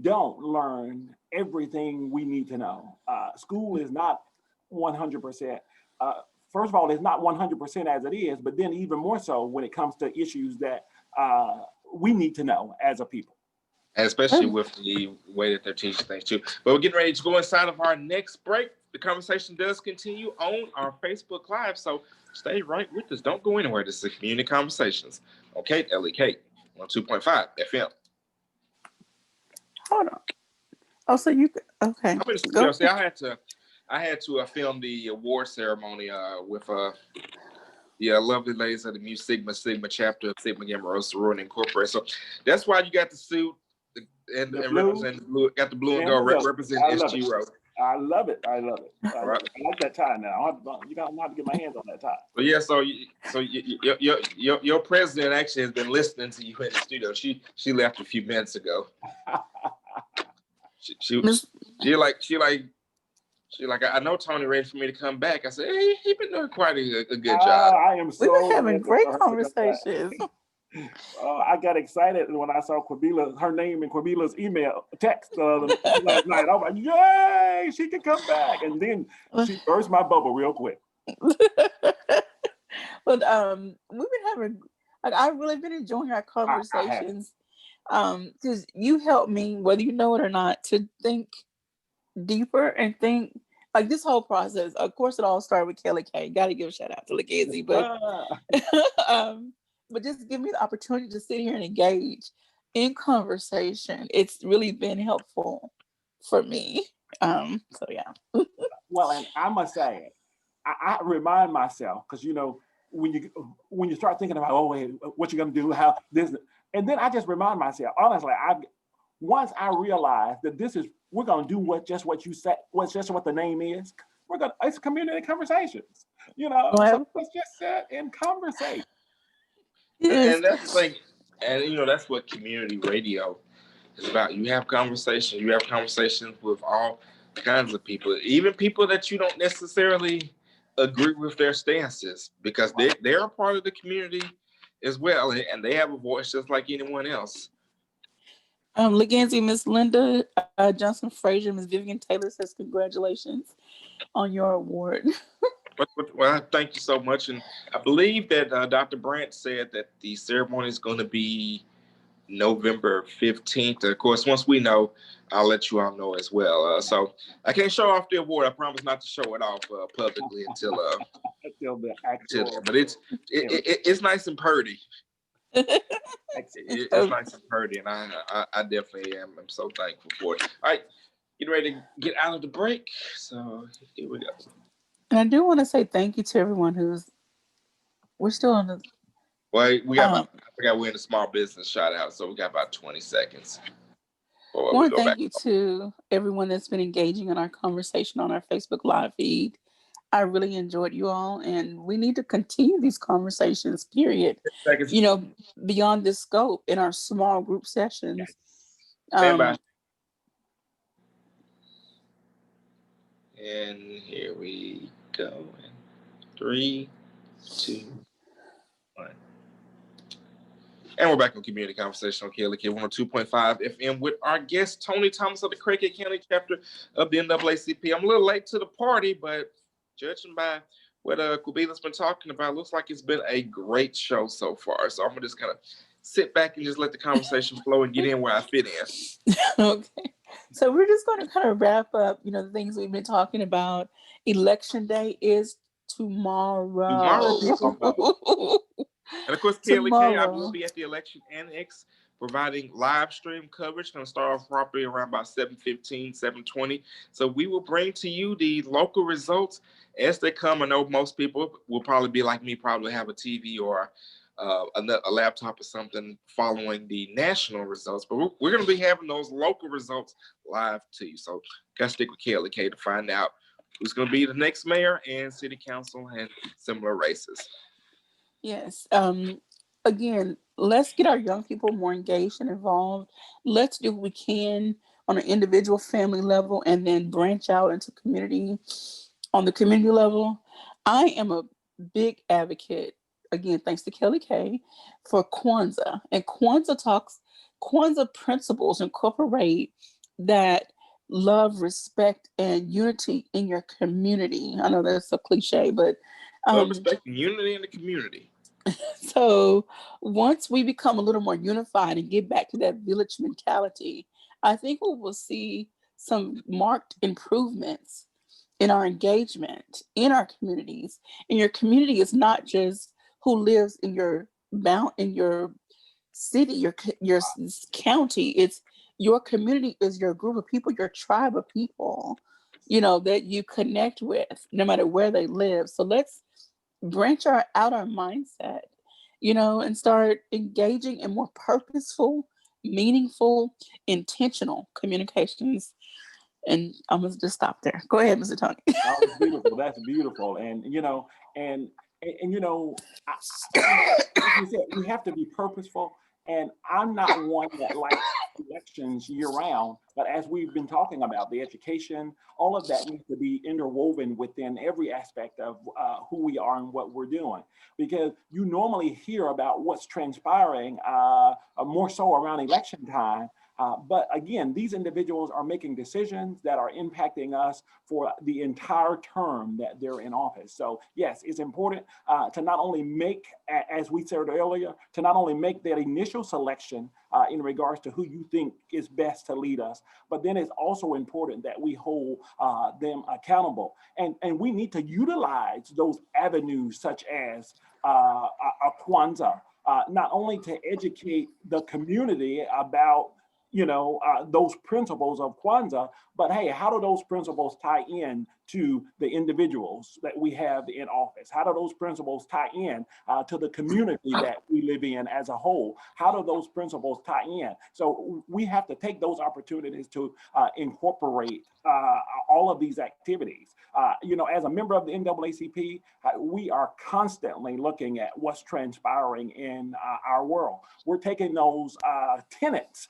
B: don't learn everything we need to know. School is not 100%. First of all, it's not 100% as it is, but then even more so when it comes to issues that we need to know as a people.
C: And especially with the way that they're teaching things too. But we're getting ready to go inside of our next break. The conversation does continue on our Facebook Live, so stay right with us. Don't go anywhere. This is Community Conversations on KLEK 102.5 FM.
A: Hold on. Oh, so you okay?
C: See, I had to film the award ceremony with the lovely ladies of the Mu Sigma chapter of Sigma Gamma Rho Sorority Incorporated. So that's why you got the suit and represent blue, got the blue and gold represent SGRO.
B: I love it. I like that tie now. You don't have to get my hands on that tie.
C: But yeah, so your president actually has been listening to you in the studio. She left a few minutes ago. She I know Tony ready for me to come back. I said, hey, he been doing quite a good job.
B: I am so.
A: We've been having great conversations.
B: I got excited when I saw her name in Quabila's email text last night. I was like, yay, she can come back. And then she burst my bubble real quick.
A: But we've been having, like, I've really been enjoying our conversations. Because you help me, whether you know it or not, to think deeper and think like this whole process. Of course, it all started with Kelly K. Got to give a shout out to Lakenzie, but just give me the opportunity to sit here and engage in conversation. It's really been helpful for me. So yeah.
B: Well, and I must say, I remind myself, because when you start thinking about, oh wait, what you're gonna do, how this, and then I just remind myself, honestly, once I realize that we're gonna do what you said, just what the name is. It's community conversations,
A: Well,
B: so let's just sit and conversate.
C: And that's the thing, and that's what community radio is about. You have conversations with all kinds of people, even people that you don't necessarily agree with their stances, because they're a part of the community as well, and they have a voice just like anyone else.
A: Lakenzie, Miss Linda Johnson Frazier, Miss Vivian Taylor says congratulations on your award.
C: Well, thank you so much. And I believe that Dr. Brandt said that the ceremony is going to be November 15th. Of course, once we know, I'll let you all know as well. So I can't show off the award. I promise not to show it off publicly until
B: the actual.
C: But it's nice and purdy. It's nice and purdy, and I definitely am. I'm so thankful for it. All right, getting ready to get out of the break. So here we go.
A: And I do want to say thank you to everyone we're still on the.
C: Well, we got. I forgot we're in the small business shout out, so we got about 20 seconds.
A: I want to thank you to everyone that's been engaging in our conversation on our Facebook Live feed. I really enjoyed you all, and we need to continue these conversations, period. Beyond this scope in our small group sessions.
C: Stand by. And here we go. 3, 2, 1. And we're back on Community Conversation on KLK 102.5 FM with our guest, Tony Thomas of the Craighead County chapter of the NAACP. I'm a little late to the party, but judging by what Quabila's been talking about, looks like it's been a great show so far. So I'm going to just kind of sit back and just let the conversation flow and get in where I fit in.
A: Okay. So we're just going to kind of wrap up, the things we've been talking about. Election day is tomorrow.
C: And of course, KLK, I will be at the election annex providing live stream coverage. Going to start off properly around about 7:15, 7:20. So we will bring to you the local results as they come. I know most people will probably be like me, probably have a TV or a laptop or something following the national results. But we're going to be having those local results live to you. So got to stick with KLK to find out who's going to be the next mayor and city council and similar races.
A: Yes. Again, let's get our young people more engaged and involved. Let's do what we can on an individual family level and then branch out into community on the community level. I am a big advocate, again, thanks to Kelly K, for Kwanzaa. And Kwanzaa principles incorporate that love, respect, and unity in your community. I know that's a cliche, but
C: respect and unity in the community.
A: So once we become a little more unified and get back to that village mentality, I think we will see some marked improvements in our engagement in our communities. And your community is not just who lives in your city, your county. It's your community is your group of people, your tribe of people, that you connect with, no matter where they live. So let's branch out our mindset, and start engaging in more purposeful, meaningful, intentional communications. And I'm gonna just stop there. Go ahead, Mr. Tony.
B: That's beautiful. That's beautiful. And like you said, we have to be purposeful And I'm not one that likes elections year round, but as we've been talking about, the education, all of that needs to be interwoven within every aspect of who we are and what we're doing. Because you normally hear about what's transpiring more so around election time. But again, these individuals are making decisions that are impacting us for the entire term that they're in office. So yes, it's important to not only make, as we said earlier, to not only make that initial selection in regards to who you think is best to lead us, but then it's also important that we hold them accountable. And we need to utilize those avenues such as Kwanzaa, not only to educate the community about those principles of Kwanzaa, but hey, how do those principles tie in to the individuals that we have in office? How do those principles tie in to the community that we live in as a whole? How do those principles tie in? So we have to take those opportunities to incorporate all of these activities. As a member of the NAACP, we are constantly looking at what's transpiring in our world. We're taking those tenets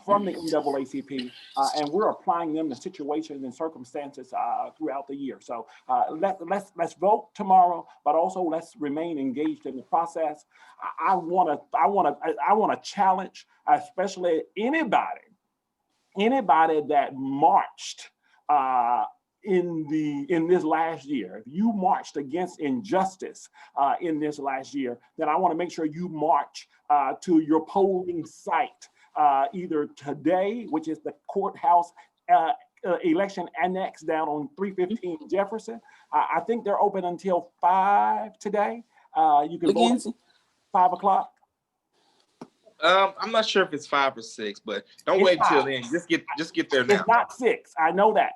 B: from the NAACP and we're applying them to situations and circumstances throughout the year. So let's vote tomorrow, but also let's remain engaged in the process. I want to challenge, especially anybody that marched in this last year. If you marched against injustice in this last year, then I want to make sure you march to your polling site either today, which is the courthouse election annex down on 315 Jefferson. I think they're open until 5 today. You can vote at 5 o'clock.
C: I'm not sure if it's 5 or 6, but don't wait until then. Just get there now.
B: It's not 6. I know that.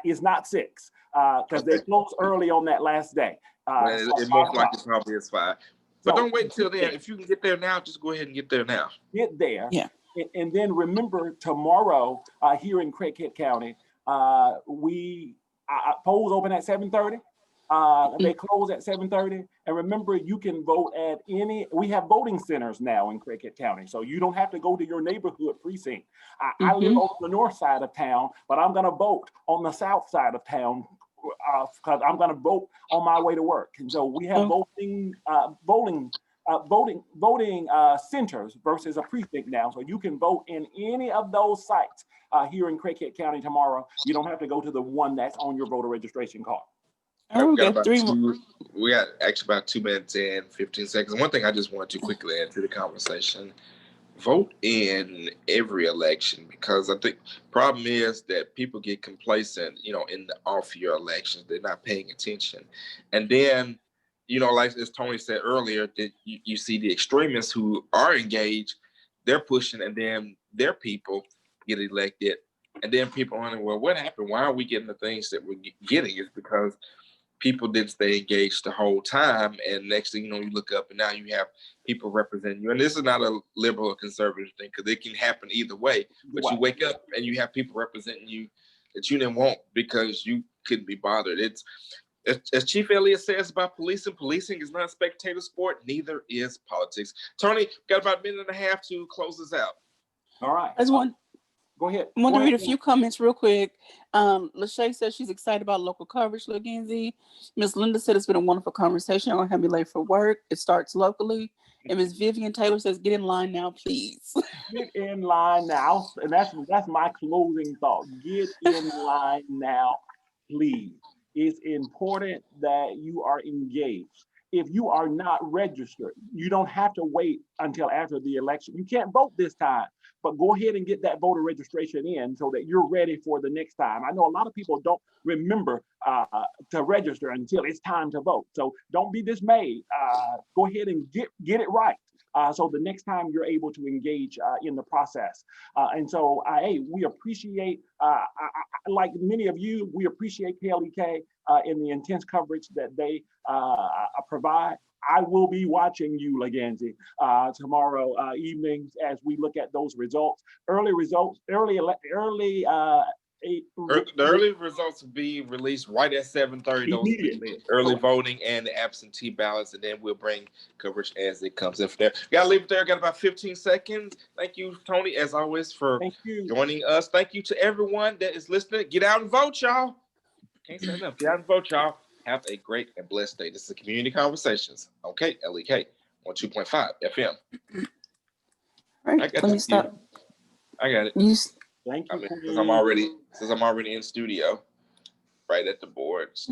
B: It's not 6 because they closed early on that last day.
C: It most likely probably is 5. But don't wait until then. If you can get there now, just go ahead and get there now.
B: Get there.
A: Yeah.
B: And then remember tomorrow here in Craighead County, polls open at 7:30. They close at 7:30. And remember, you can vote at we have voting centers now in Craighead County. So you don't have to go to your neighborhood precinct. I live on the north side of town, but I'm going to vote on the south side of town because I'm going to vote on my way to work. And so we have voting centers versus a precinct now. So you can vote in any of those sites here in Craighead County tomorrow. You don't have to go to the one that's on your voter registration card.
C: We got actually about 2 minutes and 15 seconds. One thing I just want to quickly add to the conversation: vote in every election, because I think the problem is that people get complacent, in the off-year elections. They're not paying attention. And then, like as Tony said earlier, that you see the extremists who are engaged, they're pushing, and then their people get elected. And then people are wondering, well, what happened? Why are we getting the things that we're getting? It's because people didn't stay engaged the whole time. And next thing you know, you look up and now you have people representing you. And this is not a liberal or conservative thing, because it can happen either way. But you wake up and you have people representing you that you didn't want because you couldn't be bothered. It's as Chief Elliott says about policing is not a spectator sport, neither is politics. Tony, got about a minute and a half to close this out.
B: All right. Go ahead.
A: I want to read a few comments real quick. Lachey says she's excited about local coverage, Lagenzi. Miss Linda said it's been a wonderful conversation. I'm going to have me late for work. It starts locally. And Miss Vivian Taylor says, get in line now, please.
B: Get in line now. And that's my closing thought. Get in line now, please. It's important that you are engaged. If you are not registered, you don't have to wait until after the election. You can't vote this time, but go ahead and get that voter registration in so that you're ready for the next time. I know a lot of people don't remember to register until it's time to vote. So don't be dismayed. Go ahead and get it right. So the next time you're able to engage in the process. And so, hey, we appreciate, like many of you, we appreciate KLEK in the intense coverage that they provide. I will be watching you, Lagenzi, tomorrow evenings as we look at those results. Early
C: The early results will be released right at 7:30.
B: Immediately.
C: Early voting and the absentee ballots, and then we'll bring coverage as it comes in from there. Gotta leave it there. Got about 15 seconds. Thank you, Tony, as always, for joining us. Thank you to everyone that is listening. Get out and vote, y'all. Can't say enough. Get out and vote, y'all. Have a great and blessed day. This is Community Conversations. Okay, LEK 102.5 FM.
A: All right, let me stop.
C: I got it.
B: Thank you.
C: Since I'm already in studio, right at the board. So